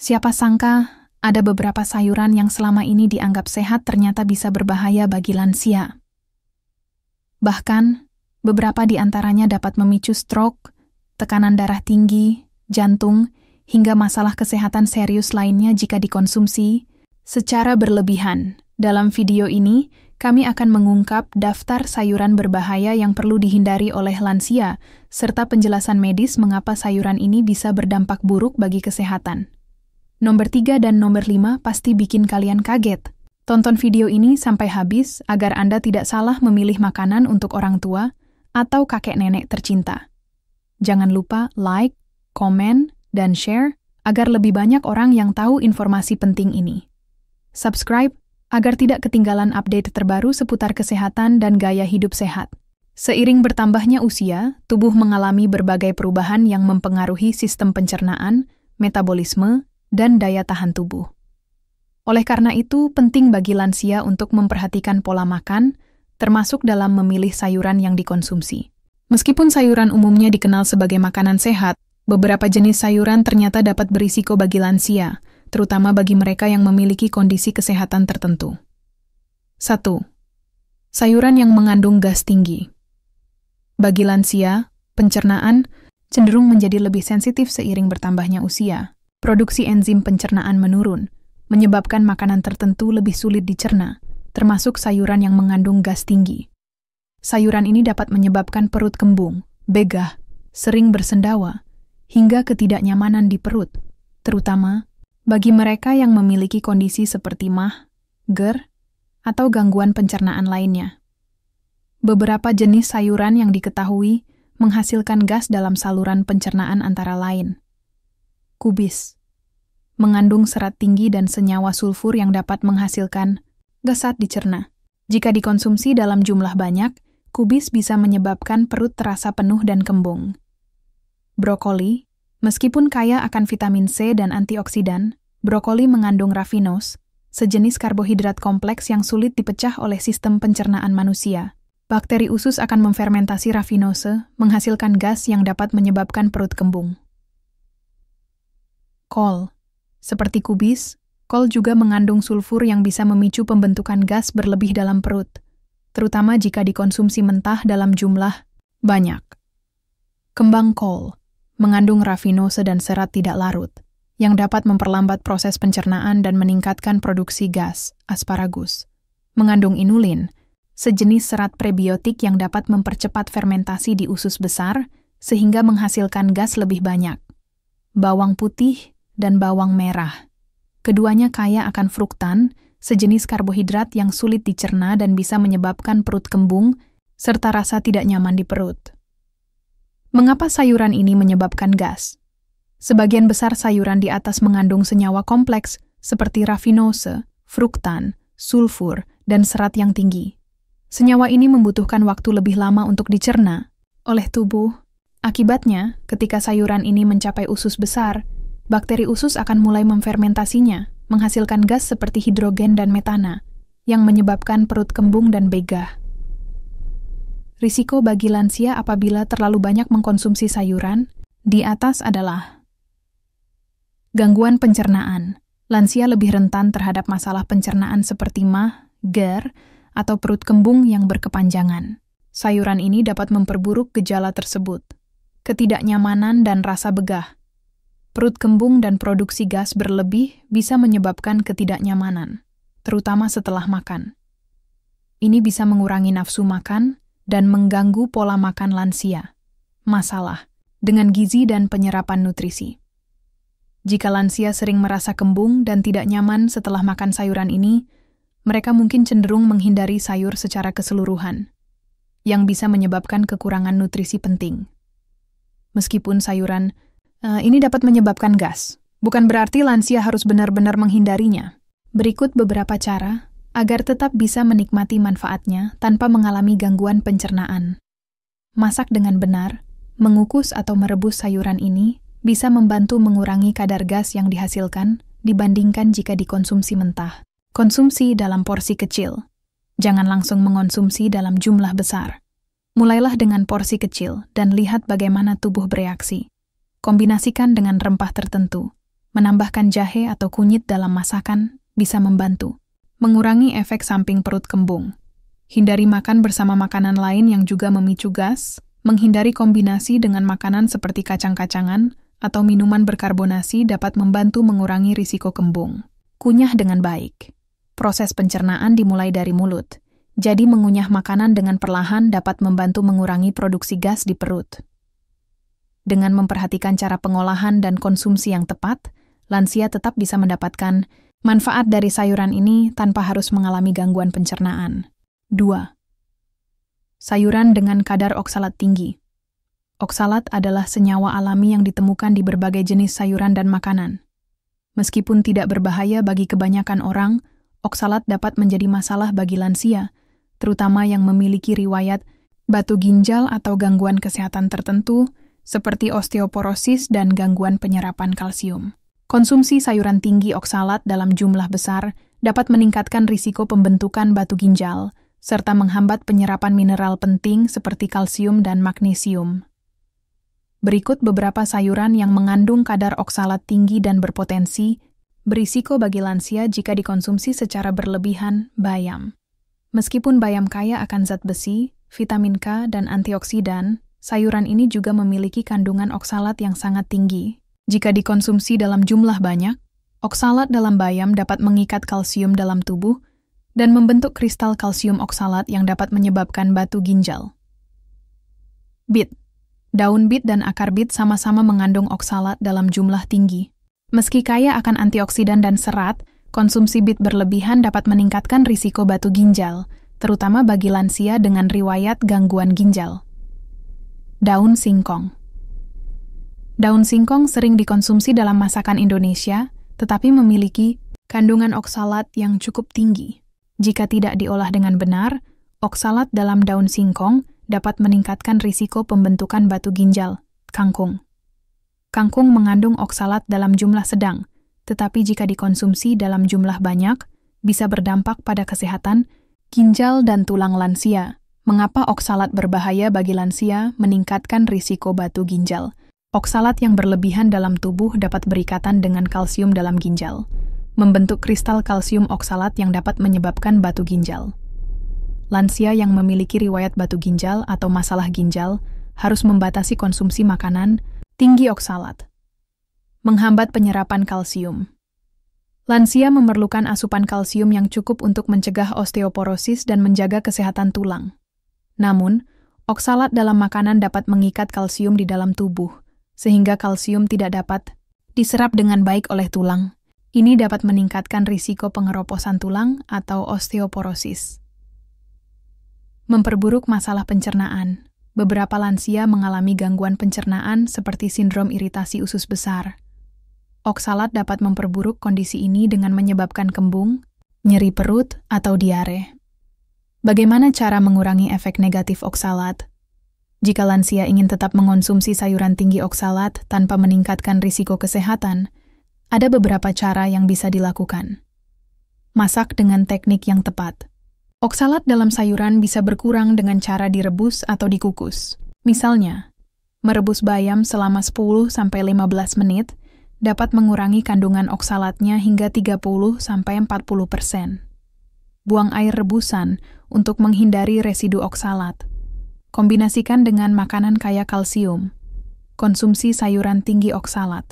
Siapa sangka ada beberapa sayuran yang selama ini dianggap sehat ternyata bisa berbahaya bagi lansia. Bahkan, beberapa di antaranya dapat memicu stroke, tekanan darah tinggi, jantung, hingga masalah kesehatan serius lainnya jika dikonsumsi secara berlebihan. Dalam video ini, kami akan mengungkap daftar sayuran berbahaya yang perlu dihindari oleh lansia, serta penjelasan medis mengapa sayuran ini bisa berdampak buruk bagi kesehatan. Nomor 3 dan nomor 5 pasti bikin kalian kaget. Tonton video ini sampai habis agar Anda tidak salah memilih makanan untuk orang tua atau kakek nenek tercinta. Jangan lupa like, komen, dan share agar lebih banyak orang yang tahu informasi penting ini. Subscribe agar tidak ketinggalan update terbaru seputar kesehatan dan gaya hidup sehat. Seiring bertambahnya usia, tubuh mengalami berbagai perubahan yang mempengaruhi sistem pencernaan, metabolisme, dan daya tahan tubuh. Oleh karena itu, penting bagi lansia untuk memperhatikan pola makan, termasuk dalam memilih sayuran yang dikonsumsi. Meskipun sayuran umumnya dikenal sebagai makanan sehat, beberapa jenis sayuran ternyata dapat berisiko bagi lansia, terutama bagi mereka yang memiliki kondisi kesehatan tertentu. 1. Sayuran yang mengandung gas tinggi. Bagi lansia, pencernaan cenderung menjadi lebih sensitif seiring bertambahnya usia. Produksi enzim pencernaan menurun, menyebabkan makanan tertentu lebih sulit dicerna, termasuk sayuran yang mengandung gas tinggi. Sayuran ini dapat menyebabkan perut kembung, begah, sering bersendawa, hingga ketidaknyamanan di perut, terutama bagi mereka yang memiliki kondisi seperti MAH, GERD, atau gangguan pencernaan lainnya. Beberapa jenis sayuran yang diketahui menghasilkan gas dalam saluran pencernaan antara lain. Kubis, mengandung serat tinggi dan senyawa sulfur yang dapat menghasilkan gas saat dicerna. Jika dikonsumsi dalam jumlah banyak, kubis bisa menyebabkan perut terasa penuh dan kembung. Brokoli, meskipun kaya akan vitamin C dan antioksidan, brokoli mengandung raffinose, sejenis karbohidrat kompleks yang sulit dipecah oleh sistem pencernaan manusia. Bakteri usus akan memfermentasi raffinose, menghasilkan gas yang dapat menyebabkan perut kembung. Kol. Seperti kubis, kol juga mengandung sulfur yang bisa memicu pembentukan gas berlebih dalam perut, terutama jika dikonsumsi mentah dalam jumlah banyak. Kembang kol mengandung raffinose dan serat tidak larut, yang dapat memperlambat proses pencernaan dan meningkatkan produksi gas. Asparagus mengandung inulin, sejenis serat prebiotik yang dapat mempercepat fermentasi di usus besar, sehingga menghasilkan gas lebih banyak. Bawang putih dan bawang merah. Keduanya kaya akan fruktan, sejenis karbohidrat yang sulit dicerna dan bisa menyebabkan perut kembung, serta rasa tidak nyaman di perut. Mengapa sayuran ini menyebabkan gas? Sebagian besar sayuran di atas mengandung senyawa kompleks seperti raffinose, fruktan, sulfur, dan serat yang tinggi. Senyawa ini membutuhkan waktu lebih lama untuk dicerna oleh tubuh. Akibatnya, ketika sayuran ini mencapai usus besar, bakteri usus akan mulai memfermentasinya, menghasilkan gas seperti hidrogen dan metana, yang menyebabkan perut kembung dan begah. Risiko bagi lansia apabila terlalu banyak mengkonsumsi sayuran, di atas adalah gangguan pencernaan. Lansia lebih rentan terhadap masalah pencernaan seperti MAH, GERD, atau perut kembung yang berkepanjangan. Sayuran ini dapat memperburuk gejala tersebut. Ketidaknyamanan dan rasa begah. Perut kembung dan produksi gas berlebih bisa menyebabkan ketidaknyamanan, terutama setelah makan. Ini bisa mengurangi nafsu makan dan mengganggu pola makan lansia. Masalah dengan gizi dan penyerapan nutrisi. Jika lansia sering merasa kembung dan tidak nyaman setelah makan sayuran ini, mereka mungkin cenderung menghindari sayur secara keseluruhan, yang bisa menyebabkan kekurangan nutrisi penting. Meskipun sayuran ini dapat menyebabkan gas, bukan berarti lansia harus benar-benar menghindarinya. Berikut beberapa cara agar tetap bisa menikmati manfaatnya tanpa mengalami gangguan pencernaan. Masak dengan benar, mengukus atau merebus sayuran ini bisa membantu mengurangi kadar gas yang dihasilkan dibandingkan jika dikonsumsi mentah. Konsumsi dalam porsi kecil. Jangan langsung mengonsumsi dalam jumlah besar. Mulailah dengan porsi kecil dan lihat bagaimana tubuh bereaksi. Kombinasikan dengan rempah tertentu. Menambahkan jahe atau kunyit dalam masakan bisa membantu mengurangi efek samping perut kembung. Hindari makan bersama makanan lain yang juga memicu gas. Menghindari kombinasi dengan makanan seperti kacang-kacangan atau minuman berkarbonasi dapat membantu mengurangi risiko kembung. Kunyah dengan baik. Proses pencernaan dimulai dari mulut. Jadi mengunyah makanan dengan perlahan dapat membantu mengurangi produksi gas di perut. Dengan memperhatikan cara pengolahan dan konsumsi yang tepat, lansia tetap bisa mendapatkan manfaat dari sayuran ini tanpa harus mengalami gangguan pencernaan. 2. Sayuran dengan kadar oksalat tinggi. Oksalat adalah senyawa alami yang ditemukan di berbagai jenis sayuran dan makanan. Meskipun tidak berbahaya bagi kebanyakan orang, oksalat dapat menjadi masalah bagi lansia, terutama yang memiliki riwayat batu ginjal atau gangguan kesehatan tertentu, seperti osteoporosis dan gangguan penyerapan kalsium. Konsumsi sayuran tinggi oksalat dalam jumlah besar dapat meningkatkan risiko pembentukan batu ginjal, serta menghambat penyerapan mineral penting seperti kalsium dan magnesium. Berikut beberapa sayuran yang mengandung kadar oksalat tinggi dan berpotensi berisiko bagi lansia jika dikonsumsi secara berlebihan. Bayam. Meskipun bayam kaya akan zat besi, vitamin K, dan antioksidan, sayuran ini juga memiliki kandungan oksalat yang sangat tinggi. Jika dikonsumsi dalam jumlah banyak, oksalat dalam bayam dapat mengikat kalsium dalam tubuh dan membentuk kristal kalsium oksalat yang dapat menyebabkan batu ginjal. Bit. Daun bit dan akar bit sama-sama mengandung oksalat dalam jumlah tinggi. Meski kaya akan antioksidan dan serat, konsumsi bit berlebihan dapat meningkatkan risiko batu ginjal, terutama bagi lansia dengan riwayat gangguan ginjal. Daun singkong. Daun singkong sering dikonsumsi dalam masakan Indonesia, tetapi memiliki kandungan oksalat yang cukup tinggi. Jika tidak diolah dengan benar, oksalat dalam daun singkong dapat meningkatkan risiko pembentukan batu ginjal. Kangkung. Kangkung mengandung oksalat dalam jumlah sedang, tetapi jika dikonsumsi dalam jumlah banyak, bisa berdampak pada kesehatan ginjal dan tulang lansia. Mengapa oksalat berbahaya bagi lansia? Meningkatkan risiko batu ginjal. Oksalat yang berlebihan dalam tubuh dapat berikatan dengan kalsium dalam ginjal, membentuk kristal kalsium oksalat yang dapat menyebabkan batu ginjal. Lansia yang memiliki riwayat batu ginjal atau masalah ginjal harus membatasi konsumsi makanan tinggi oksalat. Menghambat penyerapan kalsium. Lansia memerlukan asupan kalsium yang cukup untuk mencegah osteoporosis dan menjaga kesehatan tulang. Namun, oksalat dalam makanan dapat mengikat kalsium di dalam tubuh, sehingga kalsium tidak dapat diserap dengan baik oleh tulang. Ini dapat meningkatkan risiko pengeroposan tulang atau osteoporosis. Memperburuk masalah pencernaan. Beberapa lansia mengalami gangguan pencernaan seperti sindrom iritasi usus besar. Oksalat dapat memperburuk kondisi ini dengan menyebabkan kembung, nyeri perut, atau diare. Bagaimana cara mengurangi efek negatif oksalat? Jika lansia ingin tetap mengonsumsi sayuran tinggi oksalat tanpa meningkatkan risiko kesehatan, ada beberapa cara yang bisa dilakukan. Masak dengan teknik yang tepat. Oksalat dalam sayuran bisa berkurang dengan cara direbus atau dikukus. Misalnya, merebus bayam selama 10-15 menit dapat mengurangi kandungan oksalatnya hingga 30-40%. Buang air rebusan untuk menghindari residu oksalat. Kombinasikan dengan makanan kaya kalsium. Konsumsi sayuran tinggi oksalat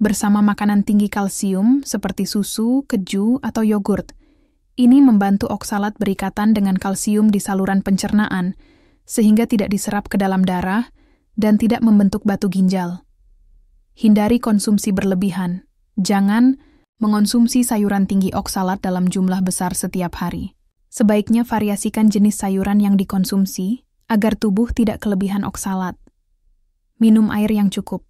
bersama makanan tinggi kalsium seperti susu, keju, atau yogurt. Ini membantu oksalat berikatan dengan kalsium di saluran pencernaan, sehingga tidak diserap ke dalam darah dan tidak membentuk batu ginjal. Hindari konsumsi berlebihan. Jangan mengonsumsi sayuran tinggi oksalat dalam jumlah besar setiap hari. Sebaiknya variasikan jenis sayuran yang dikonsumsi agar tubuh tidak kelebihan oksalat. Minum air yang cukup.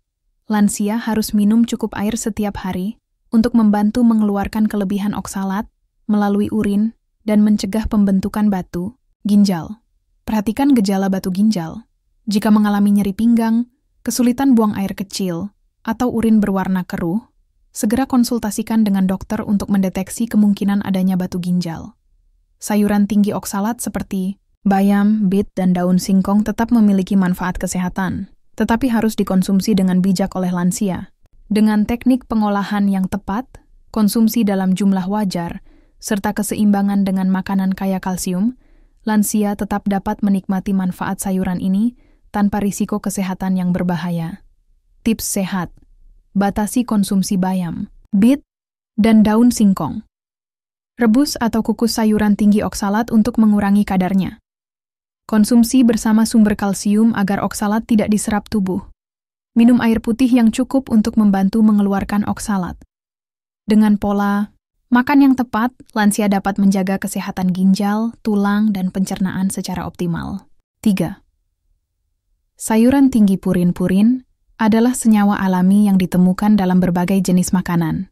Lansia harus minum cukup air setiap hari untuk membantu mengeluarkan kelebihan oksalat melalui urin dan mencegah pembentukan batu ginjal. Perhatikan gejala batu ginjal. Jika mengalami nyeri pinggang, kesulitan buang air kecil, atau urin berwarna keruh, segera konsultasikan dengan dokter untuk mendeteksi kemungkinan adanya batu ginjal. Sayuran tinggi oksalat seperti bayam, bit, dan daun singkong tetap memiliki manfaat kesehatan, tetapi harus dikonsumsi dengan bijak oleh lansia. Dengan teknik pengolahan yang tepat, konsumsi dalam jumlah wajar, serta keseimbangan dengan makanan kaya kalsium, lansia tetap dapat menikmati manfaat sayuran ini tanpa risiko kesehatan yang berbahaya. Tips sehat: batasi konsumsi bayam, bit, dan daun singkong. Rebus atau kukus sayuran tinggi oksalat untuk mengurangi kadarnya. Konsumsi bersama sumber kalsium agar oksalat tidak diserap tubuh. Minum air putih yang cukup untuk membantu mengeluarkan oksalat. Dengan pola makan yang tepat, lansia dapat menjaga kesehatan ginjal, tulang, dan pencernaan secara optimal. 3. Sayuran tinggi purin-purin adalah senyawa alami yang ditemukan dalam berbagai jenis makanan,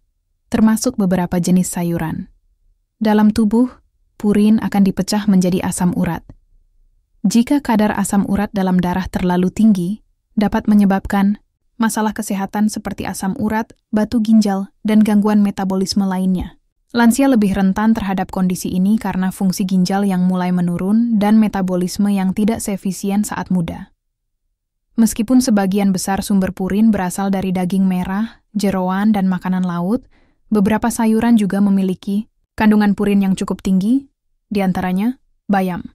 termasuk beberapa jenis sayuran. Dalam tubuh, purin akan dipecah menjadi asam urat. Jika kadar asam urat dalam darah terlalu tinggi, dapat menyebabkan masalah kesehatan seperti asam urat, batu ginjal, dan gangguan metabolisme lainnya. Lansia lebih rentan terhadap kondisi ini karena fungsi ginjal yang mulai menurun dan metabolisme yang tidak seefisien saat muda. Meskipun sebagian besar sumber purin berasal dari daging merah, jeroan, dan makanan laut, beberapa sayuran juga memiliki kandungan purin yang cukup tinggi, di antaranya bayam.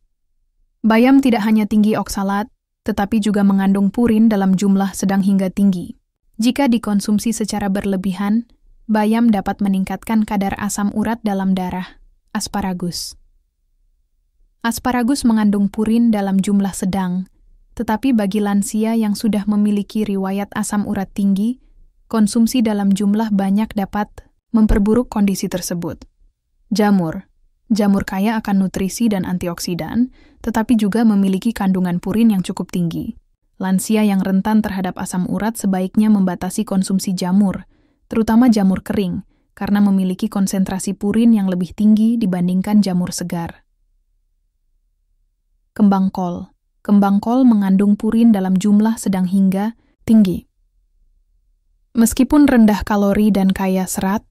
Bayam tidak hanya tinggi oksalat, tetapi juga mengandung purin dalam jumlah sedang hingga tinggi. Jika dikonsumsi secara berlebihan, bayam dapat meningkatkan kadar asam urat dalam darah. Asparagus. Asparagus mengandung purin dalam jumlah sedang, tetapi bagi lansia yang sudah memiliki riwayat asam urat tinggi, konsumsi dalam jumlah banyak dapat memperburuk kondisi tersebut. Jamur. Jamur kaya akan nutrisi dan antioksidan, tetapi juga memiliki kandungan purin yang cukup tinggi. Lansia yang rentan terhadap asam urat sebaiknya membatasi konsumsi jamur, terutama jamur kering, karena memiliki konsentrasi purin yang lebih tinggi dibandingkan jamur segar. Kembang kol. Kembang kol mengandung purin dalam jumlah sedang hingga tinggi. Meskipun rendah kalori dan kaya serat,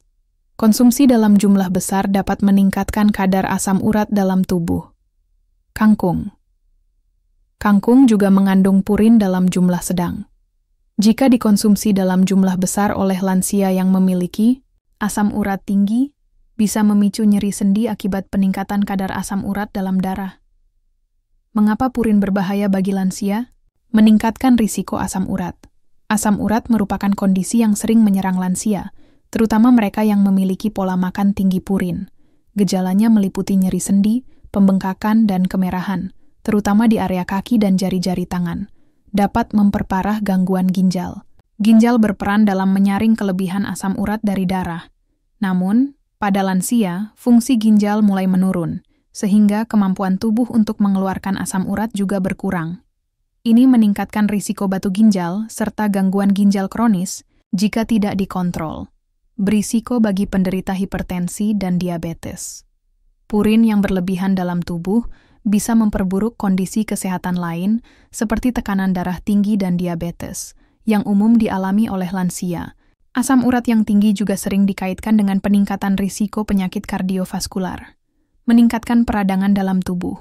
konsumsi dalam jumlah besar dapat meningkatkan kadar asam urat dalam tubuh. Kangkung. Kangkung juga mengandung purin dalam jumlah sedang. Jika dikonsumsi dalam jumlah besar oleh lansia yang memiliki asam urat tinggi, bisa memicu nyeri sendi akibat peningkatan kadar asam urat dalam darah. Mengapa purin berbahaya bagi lansia? Meningkatkan risiko asam urat. Asam urat merupakan kondisi yang sering menyerang lansia, terutama mereka yang memiliki pola makan tinggi purin. Gejalanya meliputi nyeri sendi, pembengkakan, dan kemerahan, terutama di area kaki dan jari-jari tangan. Dapat memperparah gangguan ginjal. Ginjal berperan dalam menyaring kelebihan asam urat dari darah. Namun, pada lansia, fungsi ginjal mulai menurun, sehingga kemampuan tubuh untuk mengeluarkan asam urat juga berkurang. Ini meningkatkan risiko batu ginjal serta gangguan ginjal kronis jika tidak dikontrol. Berisiko bagi penderita hipertensi dan diabetes. Purin yang berlebihan dalam tubuh bisa memperburuk kondisi kesehatan lain seperti tekanan darah tinggi dan diabetes, yang umum dialami oleh lansia. Asam urat yang tinggi juga sering dikaitkan dengan peningkatan risiko penyakit kardiovaskular. Meningkatkan peradangan dalam tubuh.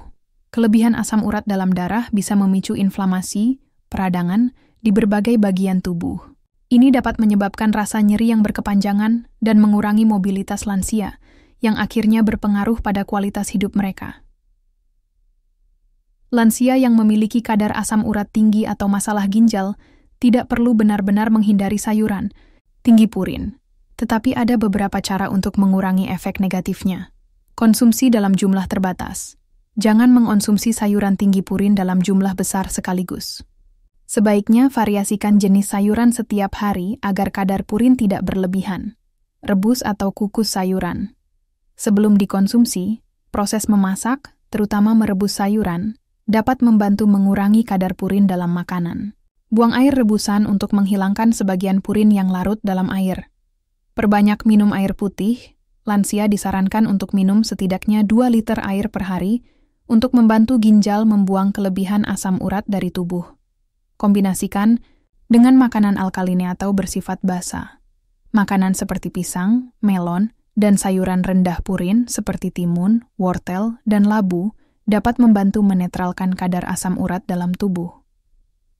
Kelebihan asam urat dalam darah bisa memicu inflamasi, peradangan di berbagai bagian tubuh. Ini dapat menyebabkan rasa nyeri yang berkepanjangan dan mengurangi mobilitas lansia, yang akhirnya berpengaruh pada kualitas hidup mereka. Lansia yang memiliki kadar asam urat tinggi atau masalah ginjal tidak perlu benar-benar menghindari sayuran tinggi purin, tetapi ada beberapa cara untuk mengurangi efek negatifnya. Konsumsi dalam jumlah terbatas. Jangan mengonsumsi sayuran tinggi purin dalam jumlah besar sekaligus. Sebaiknya variasikan jenis sayuran setiap hari agar kadar purin tidak berlebihan. Rebus atau kukus sayuran. Sebelum dikonsumsi, proses memasak, terutama merebus sayuran, dapat membantu mengurangi kadar purin dalam makanan. Buang air rebusan untuk menghilangkan sebagian purin yang larut dalam air. Perbanyak minum air putih. Lansia disarankan untuk minum setidaknya 2 liter air per hari untuk membantu ginjal membuang kelebihan asam urat dari tubuh. Kombinasikan dengan makanan alkalin atau bersifat basa. Makanan seperti pisang, melon, dan sayuran rendah purin seperti timun, wortel, dan labu dapat membantu menetralkan kadar asam urat dalam tubuh.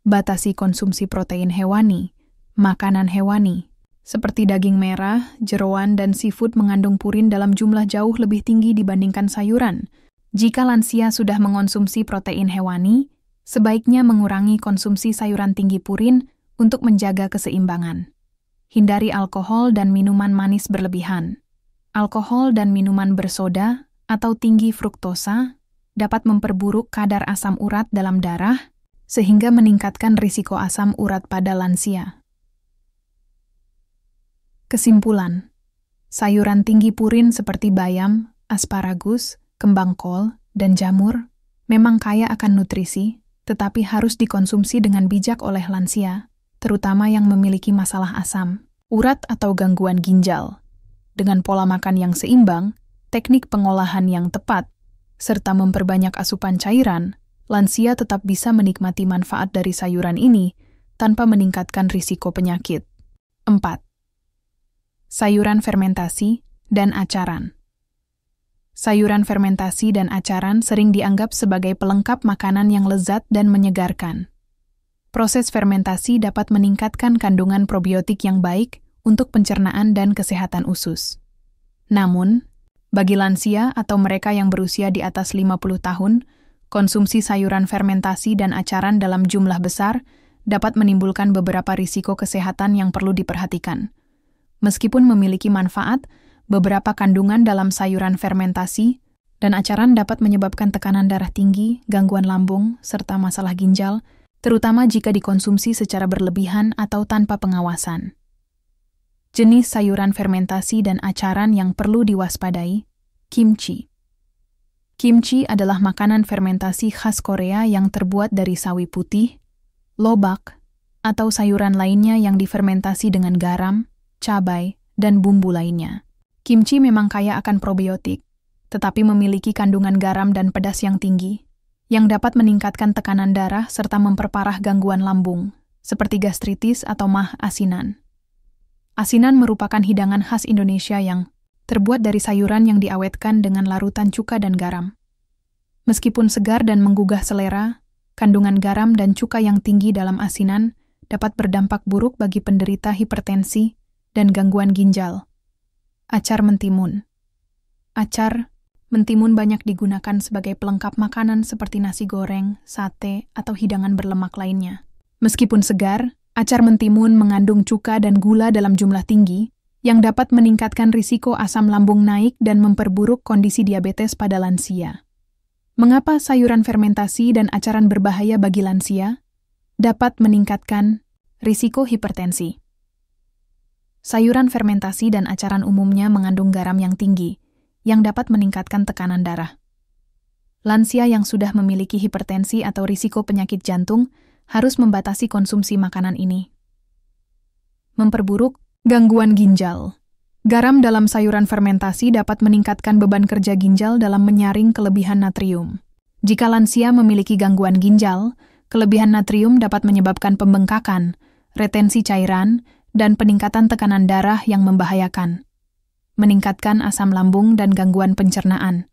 Batasi konsumsi protein hewani, makanan hewani, seperti daging merah, jeroan, dan seafood mengandung purin dalam jumlah jauh lebih tinggi dibandingkan sayuran. Jika lansia sudah mengonsumsi protein hewani, sebaiknya mengurangi konsumsi sayuran tinggi purin untuk menjaga keseimbangan. Hindari alkohol dan minuman manis berlebihan. Alkohol dan minuman bersoda atau tinggi fruktosa dapat memperburuk kadar asam urat dalam darah sehingga meningkatkan risiko asam urat pada lansia. Kesimpulan, sayuran tinggi purin seperti bayam, asparagus, kembang kol, dan jamur memang kaya akan nutrisi, tetapi harus dikonsumsi dengan bijak oleh lansia, terutama yang memiliki masalah asam, urat atau gangguan ginjal. Dengan pola makan yang seimbang, teknik pengolahan yang tepat, serta memperbanyak asupan cairan, lansia tetap bisa menikmati manfaat dari sayuran ini tanpa meningkatkan risiko penyakit. 4. Sayuran fermentasi dan acaran. Sayuran fermentasi dan acaran sering dianggap sebagai pelengkap makanan yang lezat dan menyegarkan. Proses fermentasi dapat meningkatkan kandungan probiotik yang baik untuk pencernaan dan kesehatan usus. Namun, bagi lansia atau mereka yang berusia di atas 50 tahun, konsumsi sayuran fermentasi dan acaran dalam jumlah besar dapat menimbulkan beberapa risiko kesehatan yang perlu diperhatikan. Meskipun memiliki manfaat, beberapa kandungan dalam sayuran fermentasi dan acaran dapat menyebabkan tekanan darah tinggi, gangguan lambung, serta masalah ginjal, terutama jika dikonsumsi secara berlebihan atau tanpa pengawasan. Jenis sayuran fermentasi dan acaran yang perlu diwaspadai, kimchi. Kimchi adalah makanan fermentasi khas Korea yang terbuat dari sawi putih, lobak, atau sayuran lainnya yang difermentasi dengan garam, cabai, dan bumbu lainnya. Kimchi memang kaya akan probiotik, tetapi memiliki kandungan garam dan pedas yang tinggi, yang dapat meningkatkan tekanan darah serta memperparah gangguan lambung, seperti gastritis atau mah asinan. Asinan merupakan hidangan khas Indonesia yang terbuat dari sayuran yang diawetkan dengan larutan cuka dan garam. Meskipun segar dan menggugah selera, kandungan garam dan cuka yang tinggi dalam asinan dapat berdampak buruk bagi penderita hipertensi dan gangguan ginjal. Acar mentimun. Acar mentimun banyak digunakan sebagai pelengkap makanan seperti nasi goreng, sate, atau hidangan berlemak lainnya. Meskipun segar, acar mentimun mengandung cuka dan gula dalam jumlah tinggi yang dapat meningkatkan risiko asam lambung naik dan memperburuk kondisi diabetes pada lansia. Mengapa sayuran fermentasi dan acaran berbahaya bagi lansia? Dapat meningkatkan risiko hipertensi. Sayuran fermentasi dan acaran umumnya mengandung garam yang tinggi, yang dapat meningkatkan tekanan darah. Lansia yang sudah memiliki hipertensi atau risiko penyakit jantung harus membatasi konsumsi makanan ini. Memperburuk gangguan ginjal. Garam dalam sayuran fermentasi dapat meningkatkan beban kerja ginjal dalam menyaring kelebihan natrium. Jika lansia memiliki gangguan ginjal, kelebihan natrium dapat menyebabkan pembengkakan, retensi cairan, dan peningkatan tekanan darah yang membahayakan. Meningkatkan asam lambung dan gangguan pencernaan.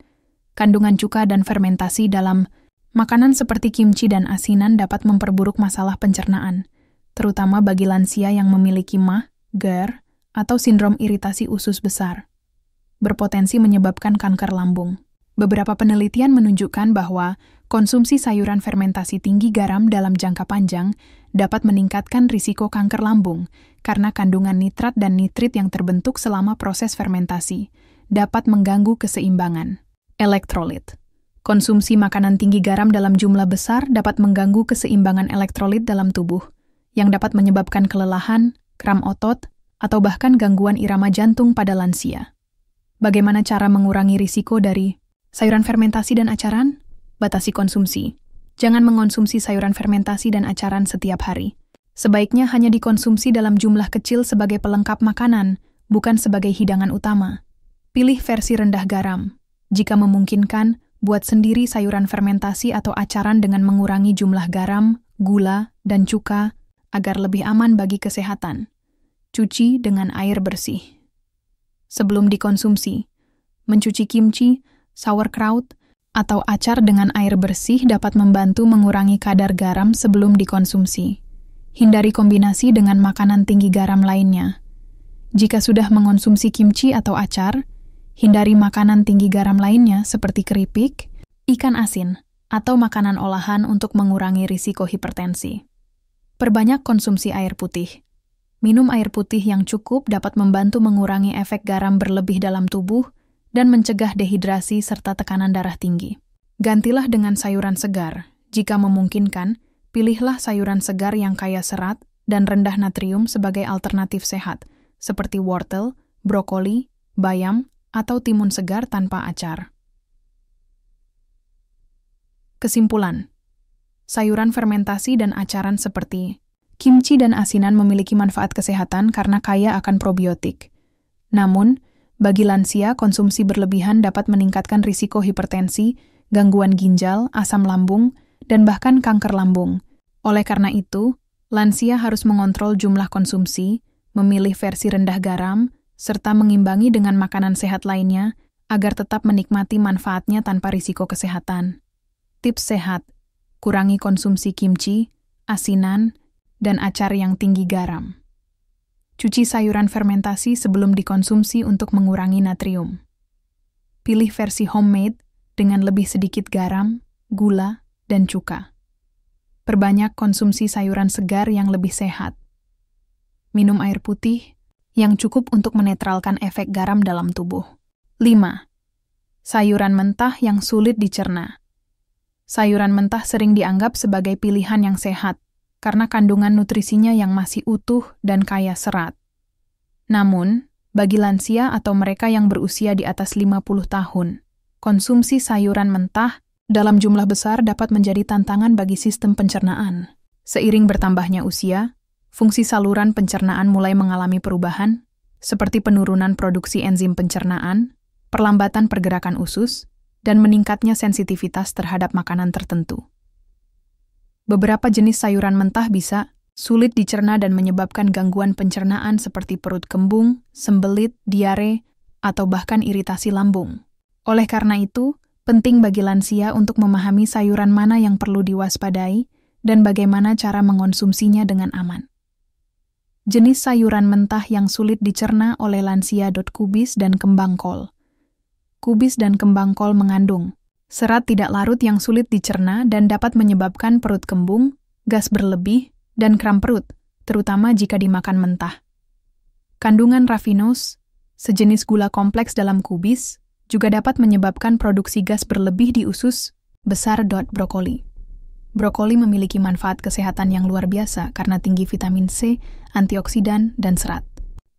Kandungan cuka dan fermentasi dalam makanan seperti kimchi dan asinan dapat memperburuk masalah pencernaan, terutama bagi lansia yang memiliki mah, GERD, atau sindrom iritasi usus besar. Berpotensi menyebabkan kanker lambung. Beberapa penelitian menunjukkan bahwa konsumsi sayuran fermentasi tinggi garam dalam jangka panjang dapat meningkatkan risiko kanker lambung karena kandungan nitrat dan nitrit yang terbentuk selama proses fermentasi dapat mengganggu keseimbangan. Elektrolit. Konsumsi makanan tinggi garam dalam jumlah besar dapat mengganggu keseimbangan elektrolit dalam tubuh, yang dapat menyebabkan kelelahan, kram otot, atau bahkan gangguan irama jantung pada lansia. Bagaimana cara mengurangi risiko dari sayuran fermentasi dan acaran? Batasi konsumsi. Jangan mengonsumsi sayuran fermentasi dan acaran setiap hari. Sebaiknya hanya dikonsumsi dalam jumlah kecil sebagai pelengkap makanan, bukan sebagai hidangan utama. Pilih versi rendah garam. Jika memungkinkan, buat sendiri sayuran fermentasi atau acaran dengan mengurangi jumlah garam, gula, dan cuka agar lebih aman bagi kesehatan. Cuci dengan air bersih. Sebelum dikonsumsi, mencuci kimchi, sauerkraut, atau acar dengan air bersih dapat membantu mengurangi kadar garam sebelum dikonsumsi. Hindari kombinasi dengan makanan tinggi garam lainnya. Jika sudah mengonsumsi kimchi atau acar, hindari makanan tinggi garam lainnya seperti keripik, ikan asin, atau makanan olahan untuk mengurangi risiko hipertensi. Perbanyak konsumsi air putih. Minum air putih yang cukup dapat membantu mengurangi efek garam berlebih dalam tubuh dan mencegah dehidrasi serta tekanan darah tinggi. Gantilah dengan sayuran segar. Jika memungkinkan, pilihlah sayuran segar yang kaya serat dan rendah natrium sebagai alternatif sehat, seperti wortel, brokoli, bayam, atau timun segar tanpa acar. Kesimpulan, sayuran fermentasi dan acaran seperti kimchi dan asinan memiliki manfaat kesehatan karena kaya akan probiotik. Namun, bagi lansia, konsumsi berlebihan dapat meningkatkan risiko hipertensi, gangguan ginjal, asam lambung, dan bahkan kanker lambung. Oleh karena itu, lansia harus mengontrol jumlah konsumsi, memilih versi rendah garam, serta mengimbangi dengan makanan sehat lainnya agar tetap menikmati manfaatnya tanpa risiko kesehatan. Tips sehat, kurangi konsumsi kimchi, asinan, dan acar yang tinggi garam. Cuci sayuran fermentasi sebelum dikonsumsi untuk mengurangi natrium. Pilih versi homemade dengan lebih sedikit garam, gula, dan cuka. Perbanyak konsumsi sayuran segar yang lebih sehat. Minum air putih yang cukup untuk menetralkan efek garam dalam tubuh. 5. Sayuran mentah yang sulit dicerna. Sayuran mentah sering dianggap sebagai pilihan yang sehat karena kandungan nutrisinya yang masih utuh dan kaya serat. Namun, bagi lansia atau mereka yang berusia di atas 50 tahun, konsumsi sayuran mentah dalam jumlah besar dapat menjadi tantangan bagi sistem pencernaan. Seiring bertambahnya usia, fungsi saluran pencernaan mulai mengalami perubahan, seperti penurunan produksi enzim pencernaan, perlambatan pergerakan usus, dan meningkatnya sensitivitas terhadap makanan tertentu. Beberapa jenis sayuran mentah bisa sulit dicerna dan menyebabkan gangguan pencernaan seperti perut kembung, sembelit, diare, atau bahkan iritasi lambung. Oleh karena itu, penting bagi lansia untuk memahami sayuran mana yang perlu diwaspadai dan bagaimana cara mengonsumsinya dengan aman. Jenis sayuran mentah yang sulit dicerna oleh lansia. Kubis dan kembang kol. Kubis dan kembang kol mengandung serat tidak larut yang sulit dicerna dan dapat menyebabkan perut kembung, gas berlebih, dan kram perut, terutama jika dimakan mentah. Kandungan raffinose, sejenis gula kompleks dalam kubis, juga dapat menyebabkan produksi gas berlebih di usus besar. Brokoli. Brokoli memiliki manfaat kesehatan yang luar biasa karena tinggi vitamin C, antioksidan, dan serat.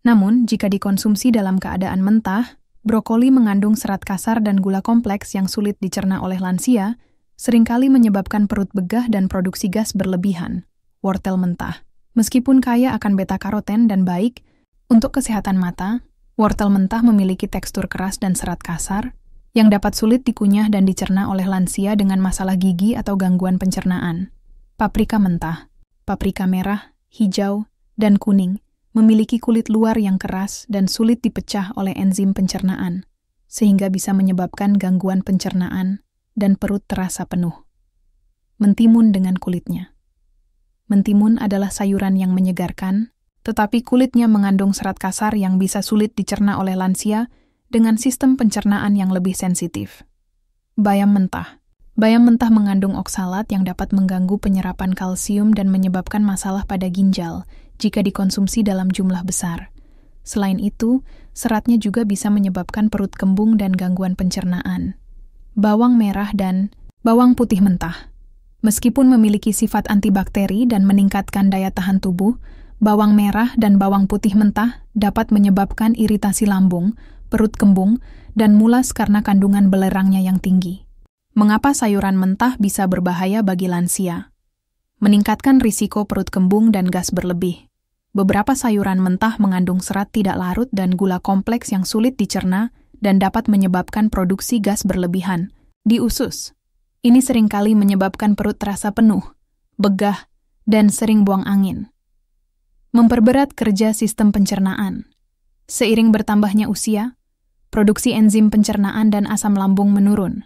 Namun, jika dikonsumsi dalam keadaan mentah, brokoli mengandung serat kasar dan gula kompleks yang sulit dicerna oleh lansia, seringkali menyebabkan perut begah dan produksi gas berlebihan. Wortel mentah. Meskipun kaya akan beta-karoten dan baik untuk kesehatan mata, wortel mentah memiliki tekstur keras dan serat kasar yang dapat sulit dikunyah dan dicerna oleh lansia dengan masalah gigi atau gangguan pencernaan. Paprika mentah. Paprika merah, hijau, dan kuning memiliki kulit luar yang keras dan sulit dipecah oleh enzim pencernaan, sehingga bisa menyebabkan gangguan pencernaan dan perut terasa penuh. Mentimun dengan kulitnya. Mentimun adalah sayuran yang menyegarkan, tetapi kulitnya mengandung serat kasar yang bisa sulit dicerna oleh lansia dengan sistem pencernaan yang lebih sensitif. Bayam mentah. Bayam mentah mengandung oksalat yang dapat mengganggu penyerapan kalsium dan menyebabkan masalah pada ginjal jika dikonsumsi dalam jumlah besar. Selain itu, seratnya juga bisa menyebabkan perut kembung dan gangguan pencernaan. Bawang merah dan bawang putih mentah. Meskipun memiliki sifat antibakteri dan meningkatkan daya tahan tubuh, bawang merah dan bawang putih mentah dapat menyebabkan iritasi lambung, perut kembung, dan mulas karena kandungan belerangnya yang tinggi. Mengapa sayuran mentah bisa berbahaya bagi lansia? Meningkatkan risiko perut kembung dan gas berlebih. Beberapa sayuran mentah mengandung serat tidak larut dan gula kompleks yang sulit dicerna dan dapat menyebabkan produksi gas berlebihan di usus. Ini seringkali menyebabkan perut terasa penuh, begah, dan sering buang angin. Memperberat kerja sistem pencernaan. Seiring bertambahnya usia, produksi enzim pencernaan dan asam lambung menurun,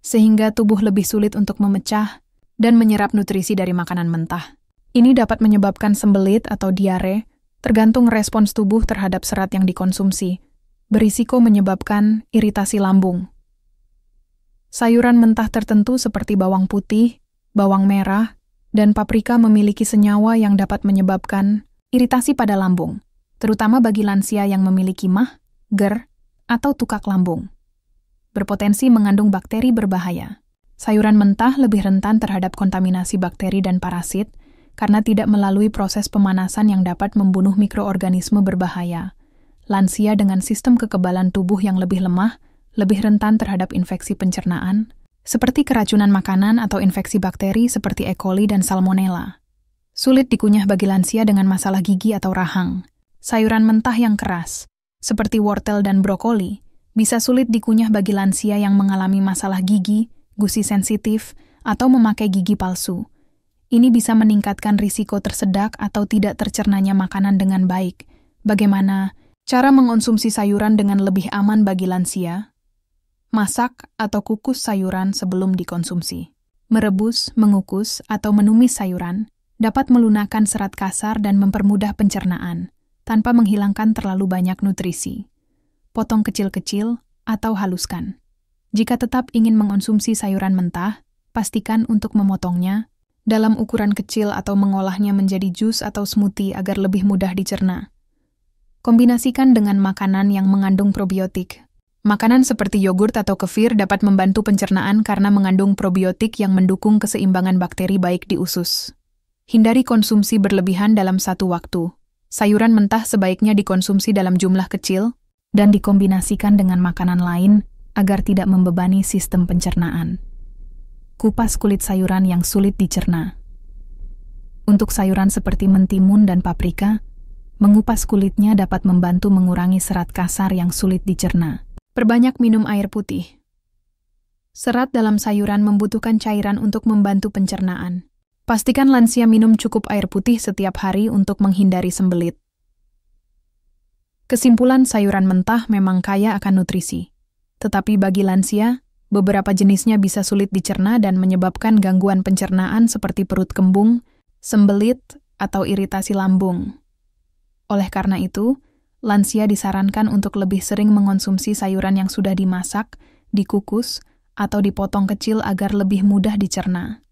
sehingga tubuh lebih sulit untuk memecah dan menyerap nutrisi dari makanan mentah. Ini dapat menyebabkan sembelit atau diare, tergantung respons tubuh terhadap serat yang dikonsumsi, berisiko menyebabkan iritasi lambung. Sayuran mentah tertentu seperti bawang putih, bawang merah, dan paprika memiliki senyawa yang dapat menyebabkan iritasi pada lambung, terutama bagi lansia yang memiliki MAH, GERD, atau tukak lambung. Berpotensi mengandung bakteri berbahaya. Sayuran mentah lebih rentan terhadap kontaminasi bakteri dan parasit karena tidak melalui proses pemanasan yang dapat membunuh mikroorganisme berbahaya. Lansia dengan sistem kekebalan tubuh yang lebih lemah lebih rentan terhadap infeksi pencernaan, seperti keracunan makanan atau infeksi bakteri seperti E. coli dan Salmonella. Sulit dikunyah bagi lansia dengan masalah gigi atau rahang. Sayuran mentah yang keras, seperti wortel dan brokoli, bisa sulit dikunyah bagi lansia yang mengalami masalah gigi, gusi sensitif, atau memakai gigi palsu. Ini bisa meningkatkan risiko tersedak atau tidak tercernanya makanan dengan baik. Bagaimana cara mengonsumsi sayuran dengan lebih aman bagi lansia? Masak atau kukus sayuran sebelum dikonsumsi. Merebus, mengukus, atau menumis sayuran dapat melunakkan serat kasar dan mempermudah pencernaan, tanpa menghilangkan terlalu banyak nutrisi. Potong kecil-kecil atau haluskan. Jika tetap ingin mengonsumsi sayuran mentah, pastikan untuk memotongnya dalam ukuran kecil atau mengolahnya menjadi jus atau smoothie agar lebih mudah dicerna. Kombinasikan dengan makanan yang mengandung probiotik. Makanan seperti yogurt atau kefir dapat membantu pencernaan karena mengandung probiotik yang mendukung keseimbangan bakteri baik di usus. Hindari konsumsi berlebihan dalam satu waktu. Sayuran mentah sebaiknya dikonsumsi dalam jumlah kecil dan dikombinasikan dengan makanan lain agar tidak membebani sistem pencernaan. Kupas kulit sayuran yang sulit dicerna. Untuk sayuran seperti mentimun dan paprika, mengupas kulitnya dapat membantu mengurangi serat kasar yang sulit dicerna. Perbanyak minum air putih. Serat dalam sayuran membutuhkan cairan untuk membantu pencernaan. Pastikan lansia minum cukup air putih setiap hari untuk menghindari sembelit. Kesimpulan, sayuran mentah memang kaya akan nutrisi. Tetapi bagi lansia, beberapa jenisnya bisa sulit dicerna dan menyebabkan gangguan pencernaan seperti perut kembung, sembelit, atau iritasi lambung. Oleh karena itu, lansia disarankan untuk lebih sering mengonsumsi sayuran yang sudah dimasak, dikukus, atau dipotong kecil agar lebih mudah dicerna.